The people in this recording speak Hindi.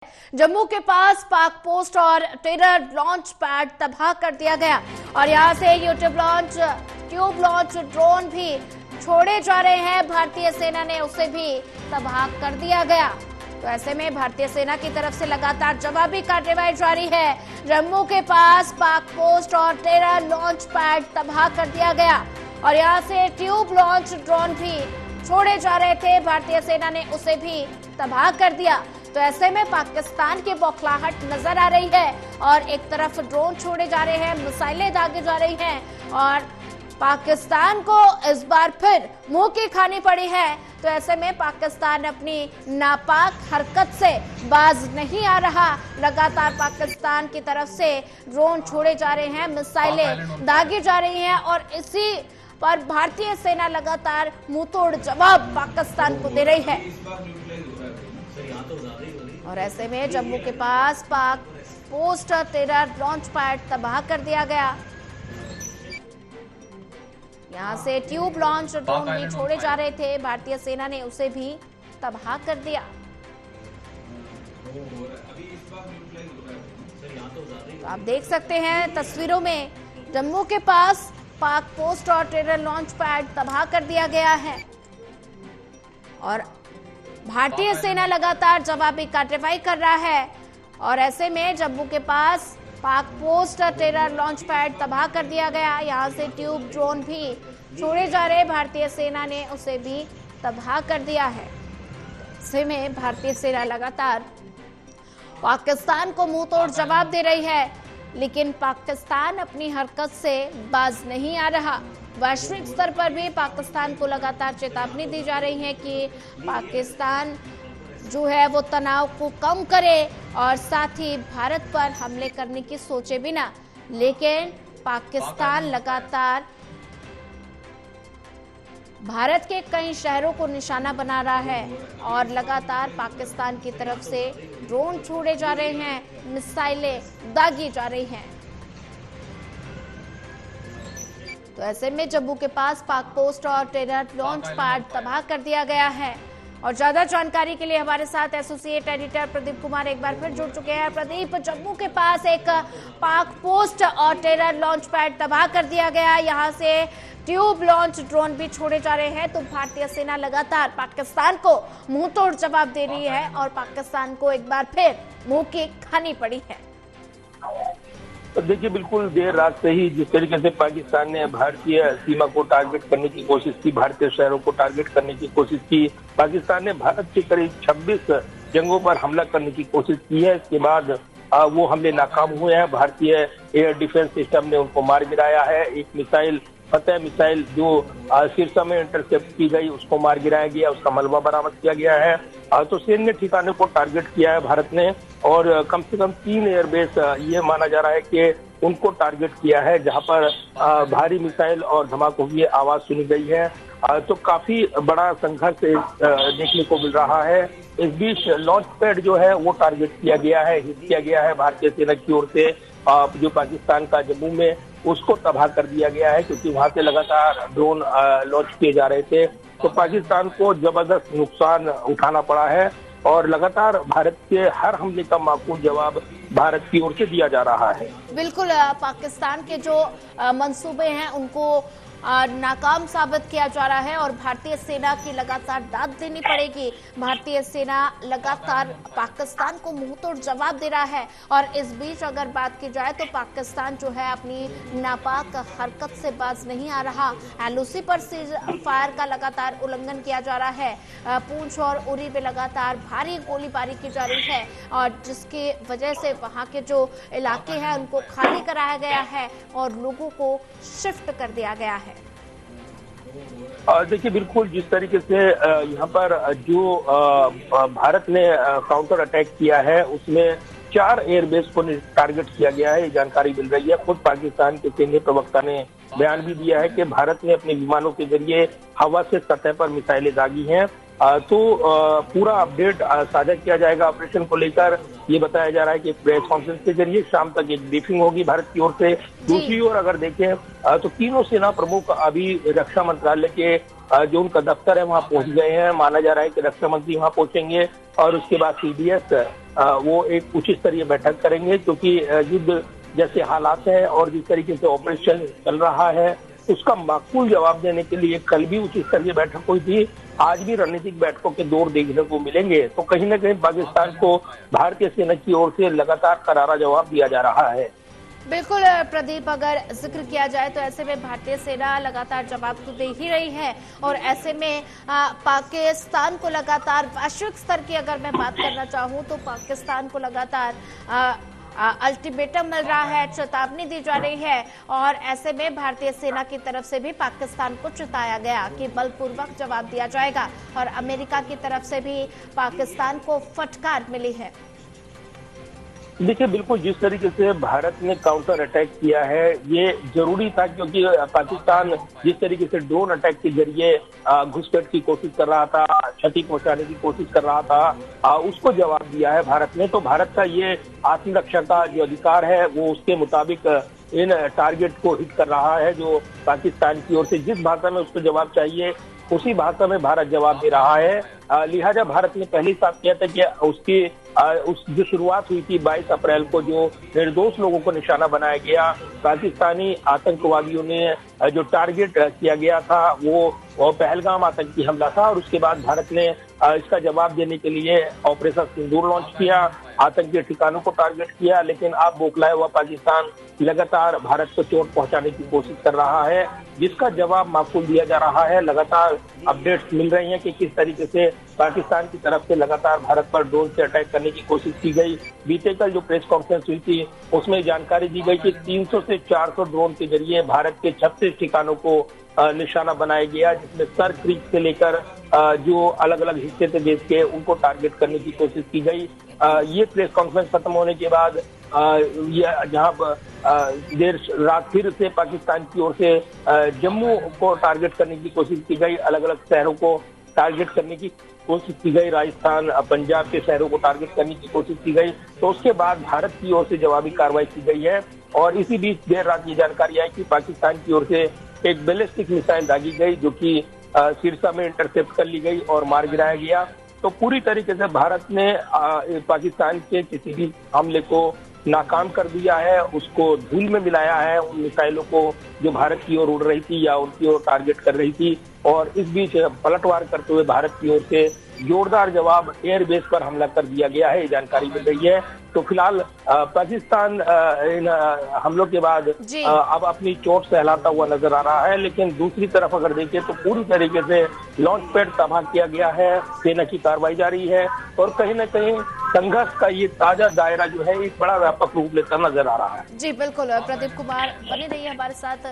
जम्मू के पास पाक पोस्ट और टेरर लॉन्च पैड तबाह कर दिया गया और यहां से ट्यूब लॉन्च ड्रोन भी छोड़े जा रहे हैं। भारतीय सेना ने उसे भी तबाह कर दिया गया। तो ऐसे में भारतीय सेना की तरफ से लगातार जवाबी कार्रवाई जारी है। जम्मू के पास पाक पोस्ट और टेरर लॉन्च पैड तबाह कर दिया गया और यहां से ट्यूब लॉन्च ड्रोन भी छोड़े जा रहे थे। भारतीय सेना ने उसे भी तबाह कर दिया। तो ऐसे में पाकिस्तान की बौखलाहट नजर आ रही है और एक तरफ ड्रोन छोड़े जा रहे हैं, मिसाइलें दागे जा रही हैं और पाकिस्तान को इस बार फिर मुंह की खानी पड़ी है। तो ऐसे में पाकिस्तान अपनी नापाक हरकत से बाज नहीं आ रहा। लगातार पाकिस्तान की तरफ से ड्रोन छोड़े जा रहे हैं, मिसाइलें दागी जा रही हैं और इसी पर भारतीय सेना लगातार मुंहतोड़ जवाब पाकिस्तान को दे रही है। और ऐसे में जम्मू के पास पाक पोस्ट टेरर लॉन्च पैड तबाह कर दिया गया। यहां से ट्यूब लॉन्च ड्रोन भी छोड़े जा रहे थे, भारतीय सेना ने उसे भी तबाह कर दिया। तो आप देख सकते हैं तस्वीरों में जम्मू के पास पाक पोस्ट और टेरर लॉन्च पैड तबाह कर दिया गया है और भारतीय सेना लगातार जवाबी कार्रवाई कर रहा है। और ऐसे में जम्मू के पास पाक पोस्ट टेरर लॉन्च पैड तबाह कर दिया गया। यहां से ट्यूब ड्रोन भी छोड़े जा रहे, भारतीय सेना ने उसे भी तबाह कर दिया है। ऐसे में भारतीय सेना लगातार पाकिस्तान को मुंहतोड़ जवाब दे रही है, लेकिन पाकिस्तान अपनी हरकत से बाज नहीं आ रहा। वैश्विक स्तर पर भी पाकिस्तान को लगातार चेतावनी दी जा रही है कि पाकिस्तान जो है वो तनाव को कम करे और साथ ही भारत पर हमले करने की सोचे बिना। लेकिन पाकिस्तान लगातार भारत के कई शहरों को निशाना बना रहा है और लगातार पाकिस्तान की तरफ से ड्रोन छोड़े जा रहे हैं, मिसाइलें दागी जा रही हैं। तो ऐसे में जम्मू के पास पाक पोस्ट और टेरर लॉन्च पैड तबाह कर दिया गया है। और ज्यादा जानकारी के लिए हमारे साथ एसोसिएट एडिटर प्रदीप कुमार एक बार फिर जुड़ चुके हैं। प्रदीप, जम्मू के पास एक पाक पोस्ट और टेरर लॉन्च पैड तबाह कर दिया गया, यहाँ से ट्यूब लॉन्च ड्रोन भी छोड़े जा रहे हैं। तो भारतीय सेना लगातार पाकिस्तान को मुंहतोड़ जवाब दे रही है और पाकिस्तान को एक बार फिर मुंह की खानी पड़ी है। तो देखिए, बिल्कुल देर रात से ही जिस तरीके से पाकिस्तान ने भारतीय सीमा को टारगेट करने की कोशिश की, भारतीय शहरों को टारगेट करने की कोशिश की, पाकिस्तान ने भारत के करीब 26 जंगों पर हमला करने की कोशिश की है। इसके बाद वो हमले नाकाम हुए हैं। भारतीय एयर डिफेंस सिस्टम ने उनको मार गिराया है। एक मिसाइल, फतेह मिसाइल, जो सिरसा में इंटरसेप्ट की गई, उसको मार गिराया गया, उसका मलबा बरामद किया गया है। तो सैन्य ठिकाने को टारगेट किया है भारत ने और कम से कम 3 एयरबेस ये माना जा रहा है कि उनको टारगेट किया है, जहां पर भारी मिसाइल और धमाकों की आवाज सुनी गई है। तो काफी बड़ा संघर्ष देखने को मिल रहा है। इस बीच लॉन्च पैड जो है वो टारगेट किया गया है, हिट किया गया है भारतीय सेना की ओर से। जो पाकिस्तान का जम्मू में, उसको तबाह कर दिया गया है क्योंकि वहां से लगातार ड्रोन लॉन्च किए जा रहे थे। तो पाकिस्तान को जबरदस्त नुकसान उठाना पड़ा है और लगातार भारत के हर हमले का माकूल जवाब भारत की ओर से दिया जा रहा है। बिल्कुल, पाकिस्तान के जो मंसूबे हैं उनको नाकाम साबित किया जा रहा है और भारतीय सेना की लगातार दाद देनी पड़ेगी। भारतीय सेना लगातार पाकिस्तान को मुंहतोड़ जवाब दे रहा है और इस बीच अगर बात की जाए तो पाकिस्तान जो है अपनी नापाक हरकत से बाज नहीं आ रहा। एलओसी पर सीज फायर का लगातार उल्लंघन किया जा रहा है। पूंछ और उरी में लगातार भारी गोलीबारी की जा रही है और जिसकी वजह से वहां के जो इलाके हैं उनको खाली कराया गया है और लोगों को शिफ्ट कर दिया गया है। देखिए, बिल्कुल जिस तरीके से यहाँ पर जो भारत ने काउंटर अटैक किया है उसमें 4 एयरबेस को टारगेट किया गया है, ये जानकारी मिल रही है। खुद पाकिस्तान के सैन्य प्रवक्ता ने बयान भी दिया है कि भारत ने अपने विमानों के जरिए हवा से सतह पर मिसाइलें दागी हैं पूरा अपडेट साझा किया जाएगा ऑपरेशन को लेकर। ये बताया जा रहा है कि प्रेस कॉन्फ्रेंस के जरिए शाम तक एक ब्रीफिंग होगी भारत की ओर से। दूसरी ओर अगर देखें तो तीनों सेना प्रमुख अभी रक्षा मंत्रालय के जो उनका दफ्तर है वहां पहुंच गए हैं। माना जा रहा है कि रक्षा मंत्री वहां पहुंचेंगे और उसके बाद सीडीएस वो एक उच्च स्तरीय बैठक करेंगे, क्योंकि युद्ध जैसे हालात है और जिस तरीके से ऑपरेशन चल रहा है उसका माकूल जवाब देने के लिए कल भी उच्च स्तरीय बैठक हुई थी। आज भी रणनीतिक बैठकों के दौर देखने को मिलेंगे। तो कहीं ना कहीं पाकिस्तान को भारतीय सेना की ओर से लगातार करारा जवाब दिया जा रहा है। बिल्कुल प्रदीप, अगर जिक्र किया जाए तो ऐसे में भारतीय सेना लगातार जवाब तो दे ही रही है और ऐसे में पाकिस्तान को लगातार वैश्विक स्तर की अगर मैं बात करना चाहूँ तो पाकिस्तान को लगातार अल्टीमेटम मिल रहा है, चेतावनी दी जा रही है और ऐसे में भारतीय सेना की तरफ से भी पाकिस्तान को चेताया गया कि बलपूर्वक जवाब दिया जाएगा और अमेरिका की तरफ से भी पाकिस्तान को फटकार मिली है। देखिए, बिल्कुल जिस तरीके से भारत ने काउंटर अटैक किया है ये जरूरी था, क्योंकि पाकिस्तान जिस तरीके से ड्रोन अटैक के जरिए घुसपैठ की कोशिश कर रहा था, क्षति पहुंचाने की कोशिश कर रहा था, उसको जवाब दिया है भारत ने। तो भारत का ये आत्मरक्षा का जो अधिकार है वो उसके मुताबिक इन टारगेट को हिट कर रहा है। जो पाकिस्तान की ओर से जिस भाषा में उसको जवाब चाहिए उसी भाषा में भारत जवाब दे रहा है। लिहाजा भारत ने पहले साफ किया था कि उसकी उस जो शुरुआत हुई थी 22 अप्रैल को, जो निर्दोष लोगों को निशाना बनाया गया, पाकिस्तानी आतंकवादियों ने जो टारगेट किया गया था वो पहलगाम आतंकी हमला था और उसके बाद भारत ने इसका जवाब देने के लिए ऑपरेशन सिंदूर लॉन्च किया, आतंकी ठिकानों को टारगेट किया। लेकिन अब बौखलाया हुआ पाकिस्तान लगातार भारत को चोट पहुंचाने की कोशिश कर रहा है, जिसका जवाब माकूल दिया जा रहा है। लगातार अपडेट्स मिल रही हैं कि किस तरीके से पाकिस्तान की तरफ से लगातार भारत पर ड्रोन से अटैक करने की कोशिश की गई। बीते कल जो प्रेस कॉन्फ्रेंस हुई थी उसमें जानकारी दी गई कि 300 से 400 ड्रोन के जरिए भारत के 36 ठिकानों को निशाना बनाया गया, जिसमें सर क्रीक से लेकर जो अलग अलग हिस्से थे देश के उनको टारगेट करने की कोशिश की गई। ये प्रेस कॉन्फ्रेंस खत्म होने के बाद जहां देर रात फिर से पाकिस्तान की ओर से जम्मू को टारगेट करने की कोशिश की गई, अलग अलग शहरों को टारगेट करने की कोशिश की गई, राजस्थान पंजाब के शहरों को टारगेट करने की कोशिश की गई। तो उसके बाद भारत की ओर से जवाबी कार्रवाई की गई है और इसी बीच देर रात ये जानकारी आई कि पाकिस्तान की ओर से एक बैलिस्टिक मिसाइल दागी गई, जो कि सिरसा में इंटरसेप्ट कर ली गई और मार गिराया गया। तो पूरी तरीके से भारत ने पाकिस्तान के किसी भी हमले को नाकाम कर दिया है, उसको धूल में मिलाया है उन मिसाइलों को जो भारत की ओर उड़ रही थी या उनकी ओर टारगेट कर रही थी। और इस बीच पलटवार करते हुए भारत की ओर से जोरदार जवाब एयरबेस पर हमला कर दिया गया है, ये जानकारी मिल रही है। तो फिलहाल पाकिस्तान इन हमलों के बाद अब अपनी चोट सहलाता हुआ नजर आ रहा है। लेकिन दूसरी तरफ अगर देखें तो पूरी तरीके से लॉन्च पैड तबाह किया गया है, सेना की कार्रवाई जारी है और कहीं न कहीं संघर्ष का ये ताजा दायरा जो है एक बड़ा व्यापक रूप लेता नजर आ रहा है। जी बिल्कुल, प्रदीप कुमार बने रहिए हमारे साथ।